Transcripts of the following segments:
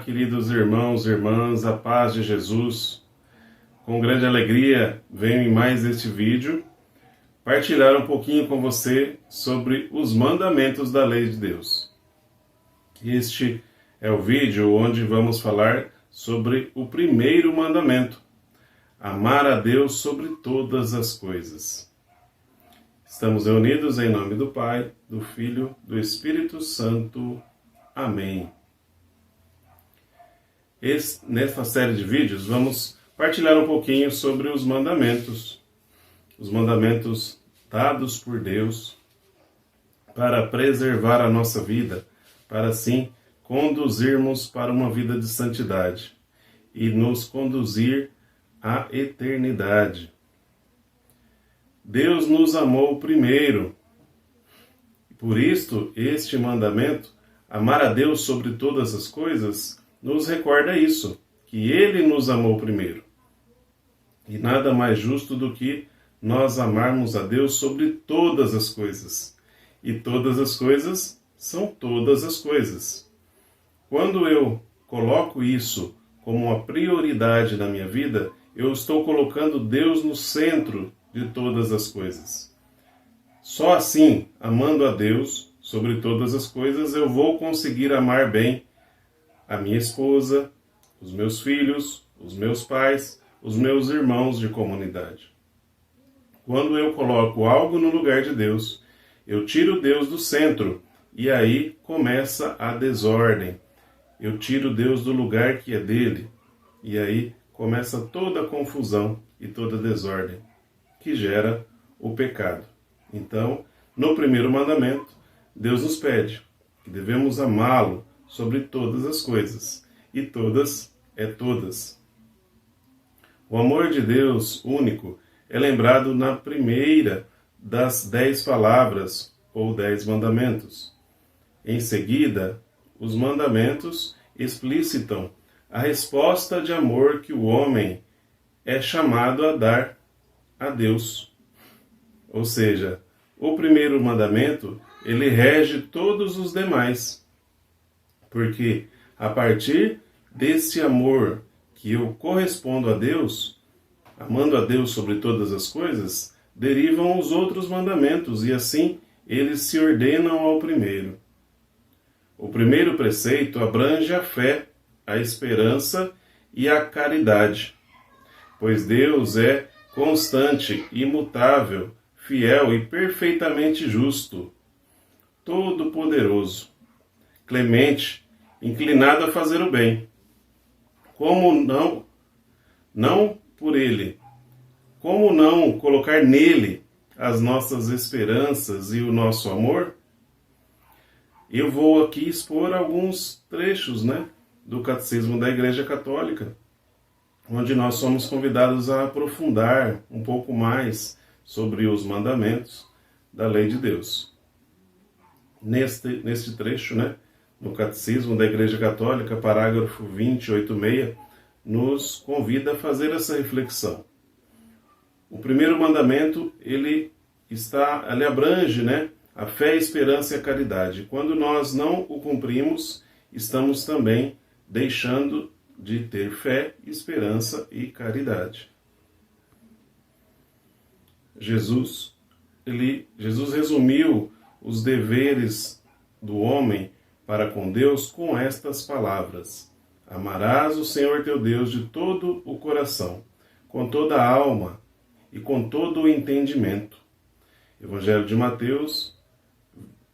queridos irmãos e irmãs, a paz de Jesus. Com grande alegria venho em mais este vídeo partilhar um pouquinho com você sobre os mandamentos da lei de Deus. Este é o vídeo onde vamos falar sobre o primeiro mandamento: amar a Deus sobre todas as coisas. Estamos reunidos em nome do Pai, do Filho, do Espírito Santo. Amém. Nesta série de vídeos vamos partilhar um pouquinho sobre os mandamentos dados por Deus para preservar a nossa vida, para assim conduzirmos para uma vida de santidade e nos conduzir à eternidade. Deus nos amou primeiro. Por isto, este mandamento, amar a Deus sobre todas as coisas, nos recorda isso, que Ele nos amou primeiro. E nada mais justo do que nós amarmos a Deus sobre todas as coisas. E todas as coisas são todas as coisas. Quando eu coloco isso como uma prioridade na minha vida, eu estou colocando Deus no centro de todas as coisas. Só assim, amando a Deus sobre todas as coisas, eu vou conseguir amar bem a minha esposa, os meus filhos, os meus pais, os meus irmãos de comunidade. Quando eu coloco algo no lugar de Deus, eu tiro Deus do centro e aí começa a desordem. Eu tiro Deus do lugar que é dele e aí começa toda a confusão e toda a desordem que gera o pecado. Então, no primeiro mandamento, Deus nos pede que devemos amá-lo sobre todas as coisas, e todas é todas. O amor de Deus único é lembrado na primeira das 10 palavras, ou 10 mandamentos. Em seguida, os mandamentos explicitam a resposta de amor que o homem é chamado a dar a Deus. Ou seja, o primeiro mandamento, ele rege todos os demais. Porque a partir desse amor que eu correspondo a Deus, amando a Deus sobre todas as coisas, derivam os outros mandamentos e assim eles se ordenam ao primeiro. O primeiro preceito abrange a fé, a esperança e a caridade, pois Deus é constante, imutável, fiel e perfeitamente justo, todo-poderoso, clemente, inclinado a fazer o bem. Como não por ele, como não colocar nele as nossas esperanças e o nosso amor? Eu vou aqui expor alguns trechos, do Catecismo da Igreja Católica, onde nós somos convidados a aprofundar um pouco mais sobre os mandamentos da lei de Deus. Neste trecho, no Catecismo da Igreja Católica, parágrafo 2086, nos convida a fazer essa reflexão. O primeiro mandamento, ele abrange, a fé, a esperança e a caridade. Quando nós não o cumprimos, estamos também deixando de ter fé, esperança e caridade. Jesus resumiu os deveres do homem para com Deus com estas palavras: amarás o Senhor teu Deus de todo o coração, com toda a alma e com todo o entendimento. Evangelho de Mateus,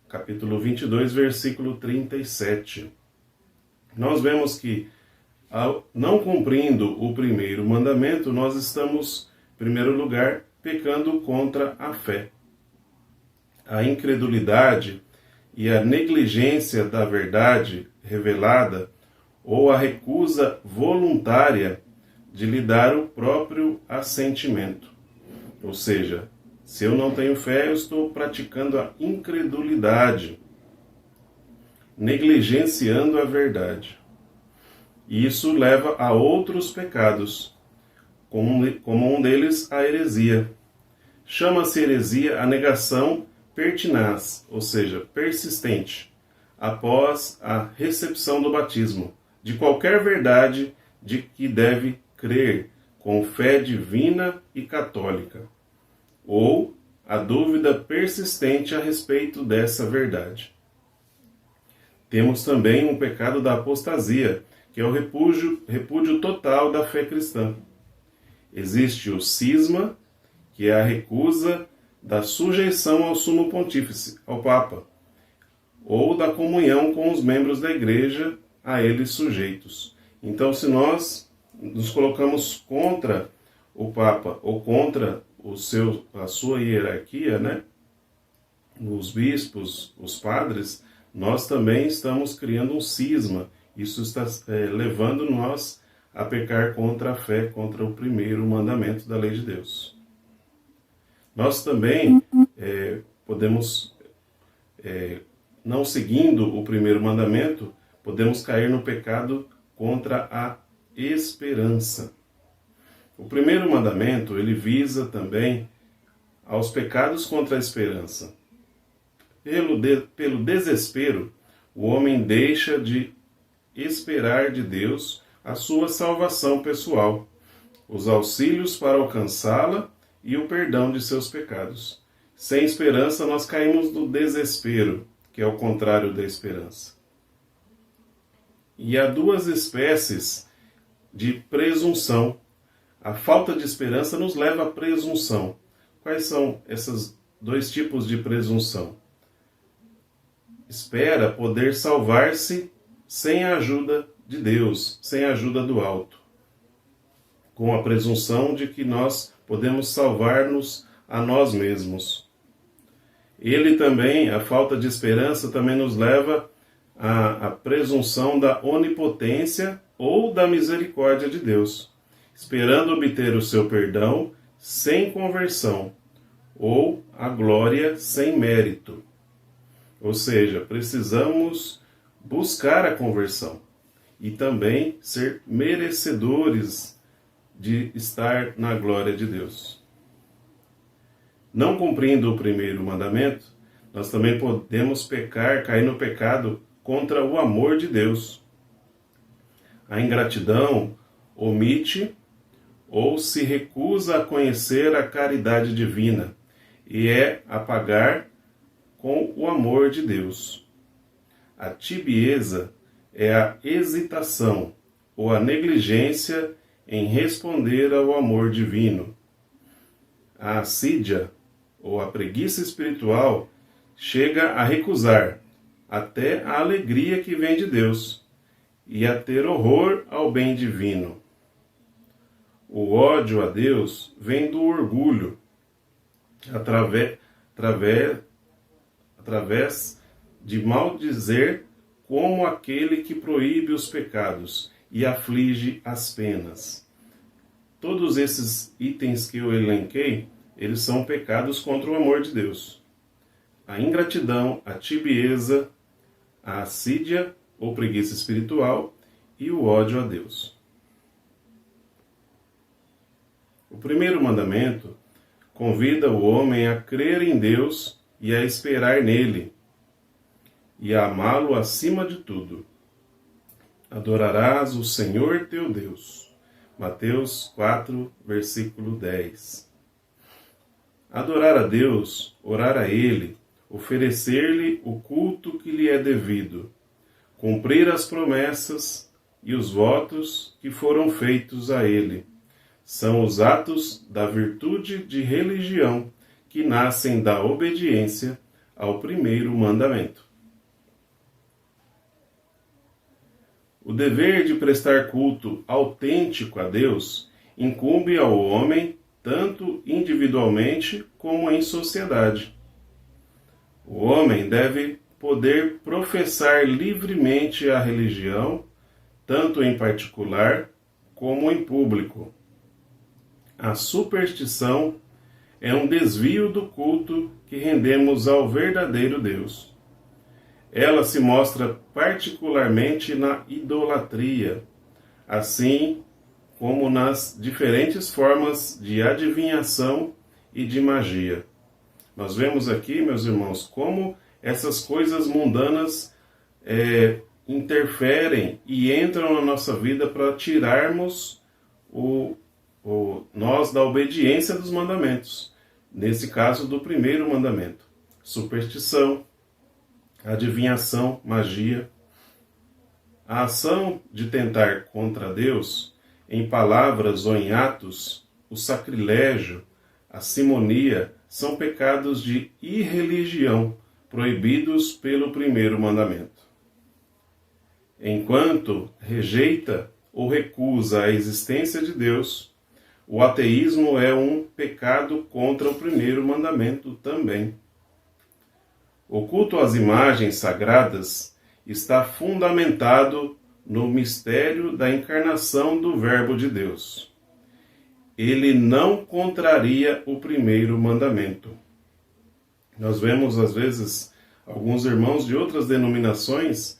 capítulo 22, versículo 37. Nós vemos que, não cumprindo o primeiro mandamento, nós estamos, em primeiro lugar, pecando contra a fé. A incredulidade e a negligência da verdade revelada ou a recusa voluntária de lhe dar o próprio assentimento. Ou seja, se eu não tenho fé, eu estou praticando a incredulidade, negligenciando a verdade. E isso leva a outros pecados, como um deles a heresia. Chama-se heresia a negação pertinaz, ou seja, persistente, após a recepção do batismo, de qualquer verdade de que deve crer, com fé divina e católica, ou a dúvida persistente a respeito dessa verdade. Temos também um pecado da apostasia, que é o repúdio total da fé cristã. Existe o cisma, que é a recusa da sujeição ao sumo pontífice, ao Papa, ou da comunhão com os membros da Igreja a eles sujeitos. Então, se nós nos colocamos contra o Papa ou contra a sua hierarquia, né? Os bispos, os padres, nós também estamos criando um cisma. Isso está levando nós a pecar contra a fé, contra o primeiro mandamento da lei de Deus. Nós também podemos, não seguindo o primeiro mandamento, podemos cair no pecado contra a esperança. O primeiro mandamento, ele visa também aos pecados contra a esperança. Pelo desespero, o homem deixa de esperar de Deus a sua salvação pessoal, os auxílios para alcançá-la e o perdão de seus pecados. Sem esperança, nós caímos no desespero, que é o contrário da esperança. E há duas espécies de presunção. A falta de esperança nos leva à presunção. Quais são esses dois tipos de presunção? Espera poder salvar-se sem a ajuda de Deus, sem a ajuda do alto, com a presunção de que nós podemos salvar-nos a nós mesmos. Ele também, a falta de esperança, também nos leva à presunção da onipotência ou da misericórdia de Deus, esperando obter o seu perdão sem conversão, ou a glória sem mérito. Ou seja, precisamos buscar a conversão e também ser merecedores de estar na glória de Deus. Não cumprindo o primeiro mandamento, nós também podemos cair no pecado contra o amor de Deus. A ingratidão omite ou se recusa a conhecer a caridade divina e é apagar com o amor de Deus. A tibieza é a hesitação ou a negligência em responder ao amor divino. A assídia ou a preguiça espiritual chega a recusar até a alegria que vem de Deus e a ter horror ao bem divino. O ódio a Deus vem do orgulho, através de maldizer como aquele que proíbe os pecados e aflige as penas. Todos esses itens que eu elenquei, eles são pecados contra o amor de Deus. A ingratidão, a tibieza, a assídia ou preguiça espiritual e o ódio a Deus. O primeiro mandamento convida o homem a crer em Deus e a esperar nele, e a amá-lo acima de tudo. Adorarás o Senhor teu Deus. Mateus 4, versículo 10. Adorar a Deus, orar a Ele, oferecer-lhe o culto que lhe é devido, cumprir as promessas e os votos que foram feitos a Ele, são os atos da virtude de religião que nascem da obediência ao primeiro mandamento. O dever de prestar culto autêntico a Deus incumbe ao homem tanto individualmente como em sociedade. O homem deve poder professar livremente a religião, tanto em particular como em público. A superstição é um desvio do culto que rendemos ao verdadeiro Deus. Ela se mostra particularmente na idolatria, assim como nas diferentes formas de adivinhação e de magia. Nós vemos aqui, meus irmãos, como essas coisas mundanas interferem e entram na nossa vida para tirarmos nós da obediência dos mandamentos. Nesse caso, do primeiro mandamento: superstição, adivinhação, magia. A ação de tentar contra Deus, em palavras ou em atos, o sacrilégio, a simonia, são pecados de irreligião, proibidos pelo primeiro mandamento. Enquanto rejeita ou recusa a existência de Deus, o ateísmo é um pecado contra o primeiro mandamento também. O culto às imagens sagradas está fundamentado no mistério da encarnação do Verbo de Deus. Ele não contraria o primeiro mandamento. Nós vemos, às vezes, alguns irmãos de outras denominações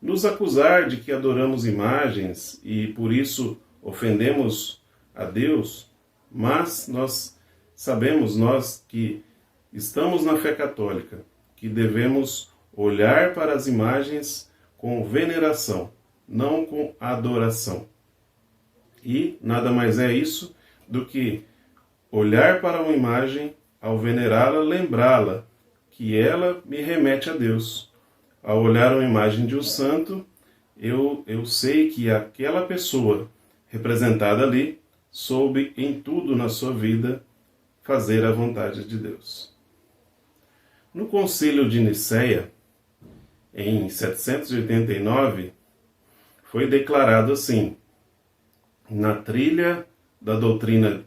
nos acusar de que adoramos imagens e, por isso, ofendemos a Deus, mas nós sabemos, nós que estamos na fé católica, que devemos olhar para as imagens com veneração, não com adoração. E nada mais é isso do que olhar para uma imagem, ao venerá-la, lembrá-la que ela me remete a Deus. Ao olhar uma imagem de um santo, eu sei que aquela pessoa representada ali soube em tudo na sua vida fazer a vontade de Deus. No Concílio de Nicéia, em 789, foi declarado assim: na trilha da doutrina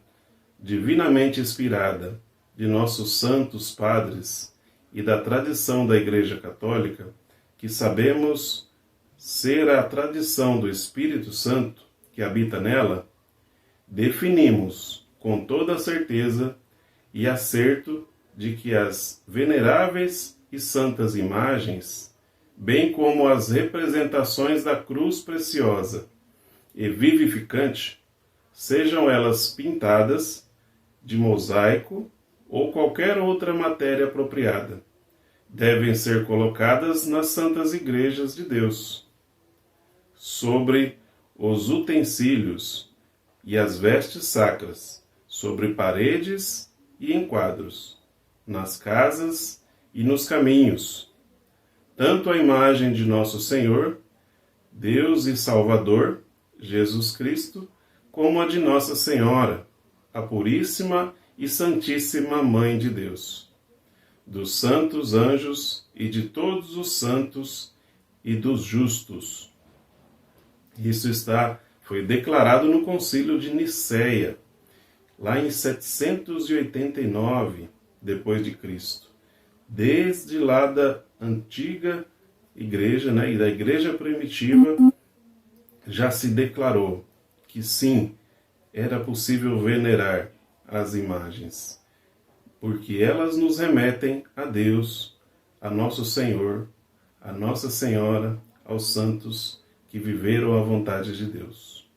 divinamente inspirada de nossos santos padres e da tradição da Igreja Católica, que sabemos ser a tradição do Espírito Santo que habita nela, definimos com toda certeza e acerto de que as veneráveis e santas imagens, bem como as representações da cruz preciosa e vivificante, sejam elas pintadas de mosaico ou qualquer outra matéria apropriada, devem ser colocadas nas santas igrejas de Deus, sobre os utensílios e as vestes sacras, sobre paredes e em quadros, nas casas e nos caminhos, tanto a imagem de nosso Senhor, Deus e Salvador, Jesus Cristo, como a de Nossa Senhora, a Puríssima e Santíssima Mãe de Deus, dos santos anjos e de todos os santos e dos justos. Isso foi declarado no Concílio de Nicéia, lá em 789 depois de Cristo. Desde lá da antiga igreja, e da igreja primitiva, já se declarou que sim, era possível venerar as imagens, porque elas nos remetem a Deus, a nosso Senhor, a Nossa Senhora, aos santos que viveram a vontade de Deus.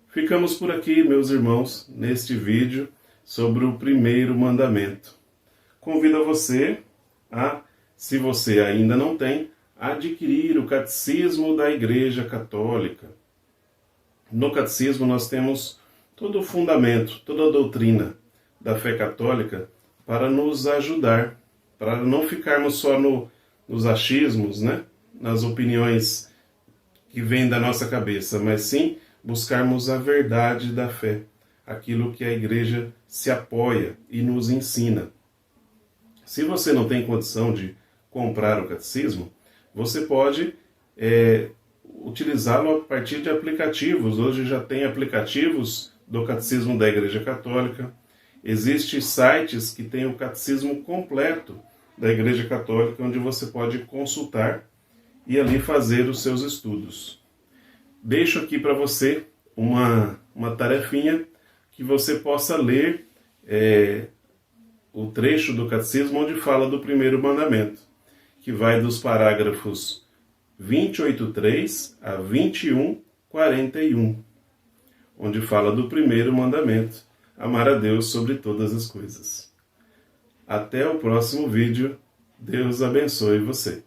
Ficamos por aqui, meus irmãos, neste vídeo sobre o primeiro mandamento. Convido você a, se você ainda não tem, adquirir o Catecismo da Igreja Católica. No Catecismo nós temos todo o fundamento, toda a doutrina da fé católica para nos ajudar, para não ficarmos só nos achismos, nas opiniões que vêm da nossa cabeça, mas sim buscarmos a verdade da fé, aquilo que a Igreja se apoia e nos ensina. Se você não tem condição de comprar o Catecismo, você pode utilizá-lo a partir de aplicativos. Hoje já tem aplicativos do Catecismo da Igreja Católica. Existem sites que têm o Catecismo completo da Igreja Católica, onde você pode consultar e ali fazer os seus estudos. Deixo aqui para você uma tarefinha que você possa ler o trecho do Catecismo onde fala do primeiro mandamento, que vai dos parágrafos 28.3 a 21.41, onde fala do primeiro mandamento, amar a Deus sobre todas as coisas. Até o próximo vídeo. Deus abençoe você.